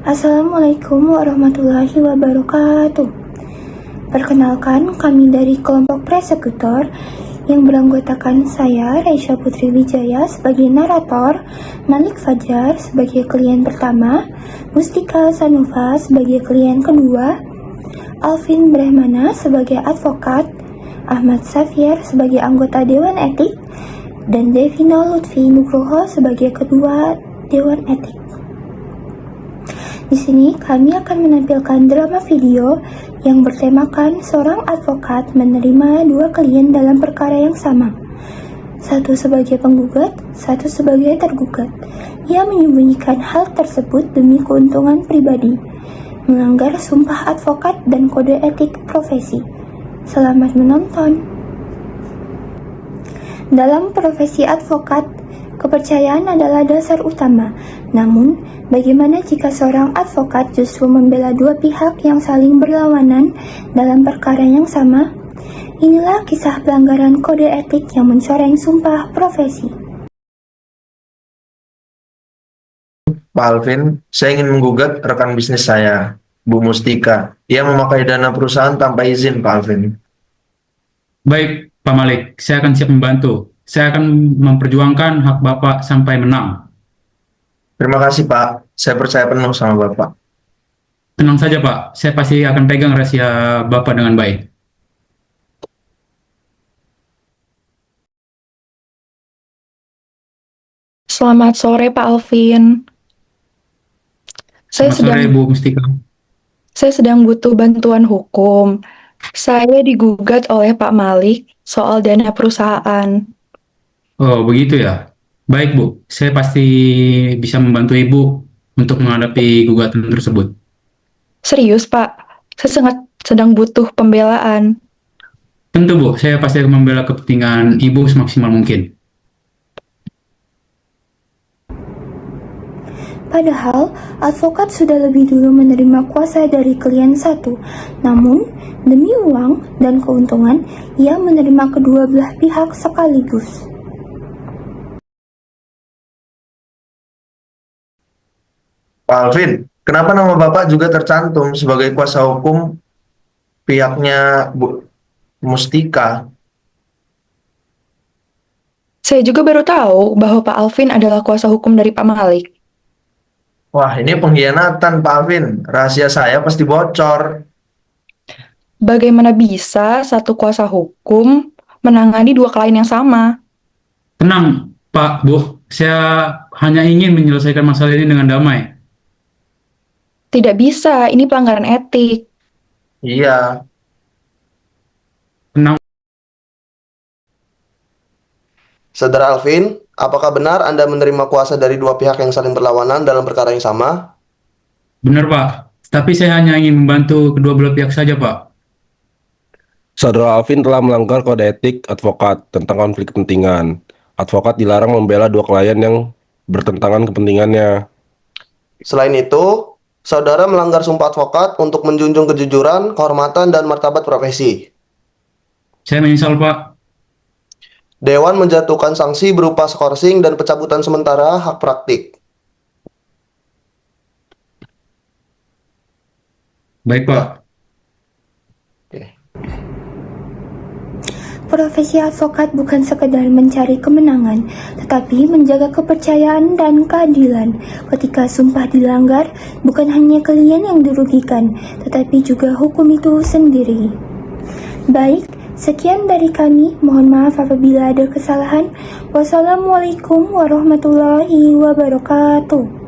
Assalamualaikum warahmatullahi wabarakatuh. Perkenalkan, kami dari kelompok persekutor yang beranggotakan saya, Raisya Putri Wijaya sebagai narator, Malik Fajar sebagai klien pertama, Mustika Sanufa sebagai klien kedua, Alvin Brahmana sebagai advokat, Ahmad Safir sebagai anggota Dewan Etik, dan Devina Lutfi Nugroho sebagai ketua Dewan Etik. Di sini kami akan menampilkan drama video yang bertemakan seorang advokat menerima dua klien dalam perkara yang sama. Satu sebagai penggugat, satu sebagai tergugat. Ia menyembunyikan hal tersebut demi keuntungan pribadi, melanggar sumpah advokat dan kode etik profesi. Selamat menonton. Dalam profesi advokat, kepercayaan adalah dasar utama. Namun, bagaimana jika seorang advokat justru membela dua pihak yang saling berlawanan dalam perkara yang sama? Inilah kisah pelanggaran kode etik yang mencoreng sumpah profesi. Pak Alvin, saya ingin menggugat rekan bisnis saya, Bu Mustika. Ia memakai dana perusahaan tanpa izin, Pak Alvin. Baik, Pak Malik, saya akan siap membantu. Saya akan memperjuangkan hak Bapak sampai menang. Terima kasih, Pak. Saya percaya penuh sama Bapak. Tenang saja, Pak. Saya pasti akan pegang rahasia Bapak dengan baik. Selamat sore, Pak Alvin. Selamat sore, Bu Mustika. Saya sedang butuh bantuan hukum. Saya digugat oleh Pak Malik soal dana perusahaan. Oh, begitu ya. Baik, Bu. Saya pasti bisa membantu Ibu untuk menghadapi gugatan tersebut. Serius, Pak? Saya sedang butuh pembelaan. Tentu, Bu. Saya pasti akan membela kepentingan Ibu semaksimal mungkin. Padahal, advokat sudah lebih dulu menerima kuasa dari klien satu. Namun, demi uang dan keuntungan, ia menerima kedua belah pihak sekaligus. Pak Alvin, kenapa nama Bapak juga tercantum sebagai kuasa hukum pihaknya Bu Mustika? Saya juga baru tahu bahwa Pak Alvin adalah kuasa hukum dari Pak Malik. Wah, ini pengkhianatan, Pak Alvin. Rahasia saya pasti bocor. Bagaimana bisa satu kuasa hukum menangani dua klien yang sama? Tenang, Pak, Bu. Saya hanya ingin menyelesaikan masalah ini dengan damai. Tidak bisa, ini pelanggaran etik. Iya. Tenang. Saudara Alvin, apakah benar Anda menerima kuasa dari dua pihak yang saling berlawanan dalam perkara yang sama? Benar, Pak. Tapi saya hanya ingin membantu kedua belah pihak saja, Pak. Saudara Alvin telah melanggar kode etik advokat tentang konflik kepentingan. Advokat dilarang membela dua klien yang bertentangan kepentingannya. Selain itu, saudara melanggar sumpah advokat untuk menjunjung kejujuran, kehormatan, dan martabat profesi. Saya menyesal, Pak. Dewan menjatuhkan sanksi berupa skorsing dan pencabutan sementara hak praktik. Baik, Pak. Profesi advokat bukan sekedar mencari kemenangan, tetapi menjaga kepercayaan dan keadilan. Ketika sumpah dilanggar, bukan hanya klien yang dirugikan, tetapi juga hukum itu sendiri. Baik, sekian dari kami. Mohon maaf apabila ada kesalahan. Wassalamualaikum warahmatullahi wabarakatuh.